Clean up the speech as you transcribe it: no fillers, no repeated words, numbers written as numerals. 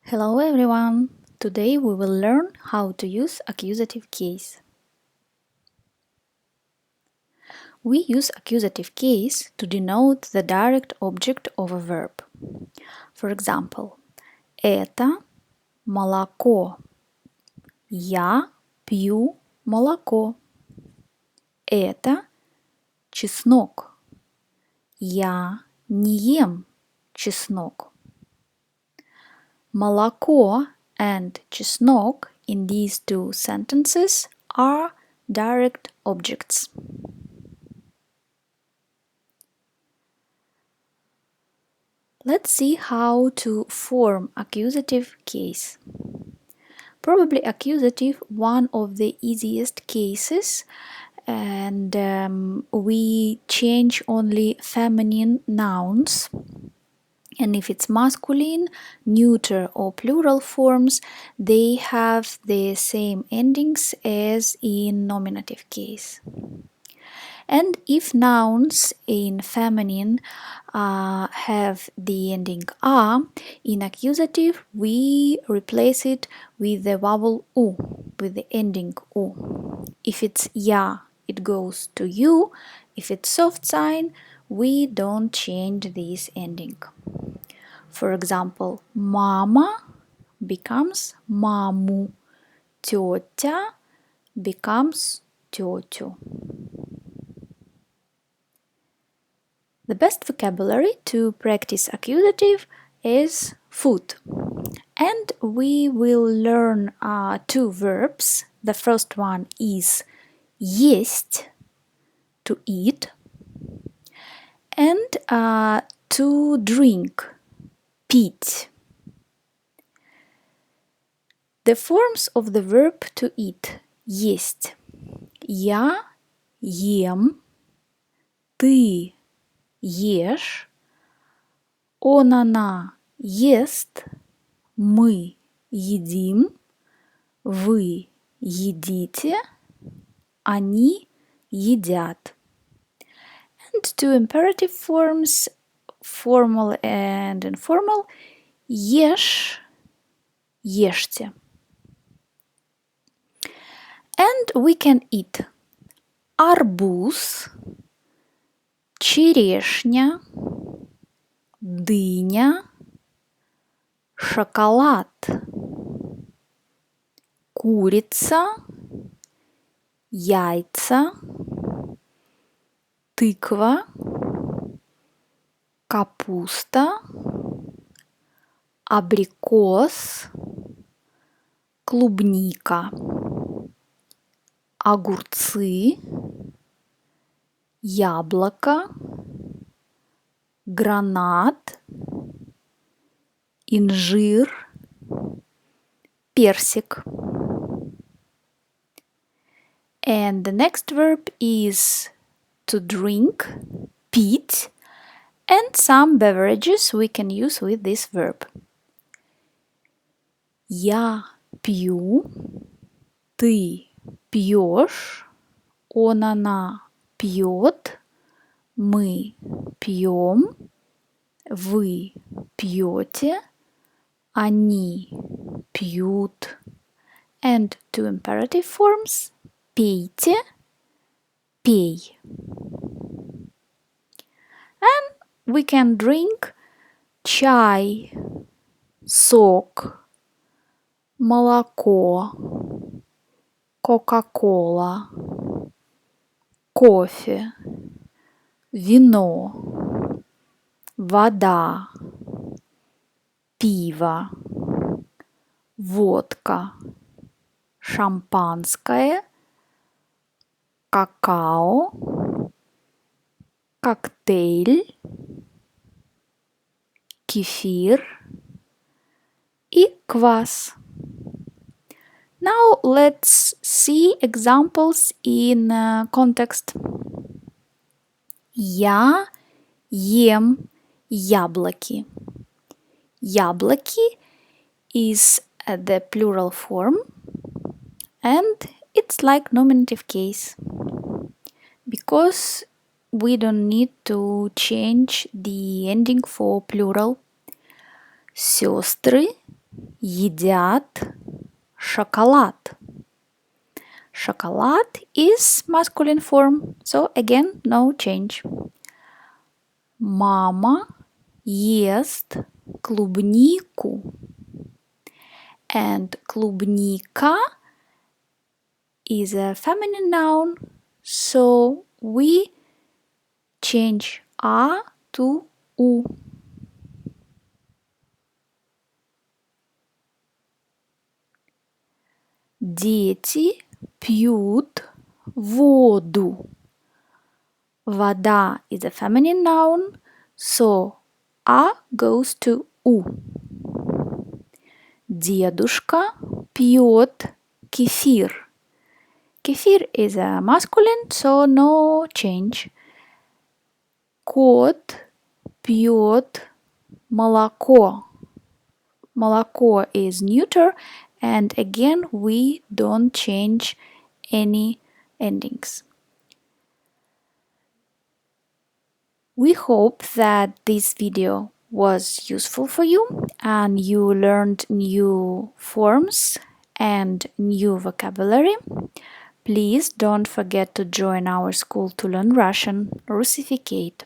Hello everyone! Today we will learn how to use accusative case. We use accusative case to denote the direct object of a verb. For example, это молоко. Я пью молоко. Это чеснок. Я не ем чеснок. Молоко and чеснок in these two sentences are direct objects. Let's see how to form accusative case. Probably accusative one of the easiest cases, and we change only feminine nouns. And if it's masculine, neuter or plural forms, they have the same endings as in nominative case. And if nouns in feminine have the ending a, in accusative we replace it with the vowel u, with the ending u. If it's ya, it goes to you. If it's soft sign, we don't change this ending. For example, mama becomes маму, тетя becomes тетю. The best vocabulary to practice accusative is food. And we will learn two verbs. The first one is есть, to eat, and to drink, пить. The forms of the verb to eat. Есть. Я ем, ты ешь, он, она ест, мы едим, вы едите, они едят. And two imperative forms, formal and informal. Ешь, ешьте. And we can eat арбуз, черешня, дыня, шоколад, курица, яйца, тыква, капуста, абрикос, клубника, огурцы, яблоко, гранат, инжир, персик. And the next verb is to drink, пить, and some beverages we can use with this verb. Я пью, ты пьешь, он, она пьет, мы пьем, вы пьете, они пьют. And two imperative forms. Пейте, пей. And we can drink чай, сок, молоко, кока-кола, кофе, вино, вода, пиво, водка, шампанское, какао, коктейль, кефир и квас. Now let's see examples in context. Я ем яблоки. Яблоки is the plural form and it's like nominative case because we don't need to change the ending for plural. Сестры Едят шоколад. Шоколад is masculine form, so again, no change. Мама ест клубнику. And клубника is a feminine noun, so we change a to u. Дети пьют воду. Вода is a feminine noun, so a goes to u. Дедушка пьет кефир. Кефир is a masculine, so no change. Кот пьет молоко. Молоко is neuter, and again we don't change any endings. We hope that this video was useful for you and you learned new forms and new vocabulary. Please don't forget to join our school to learn Russian, Russificate.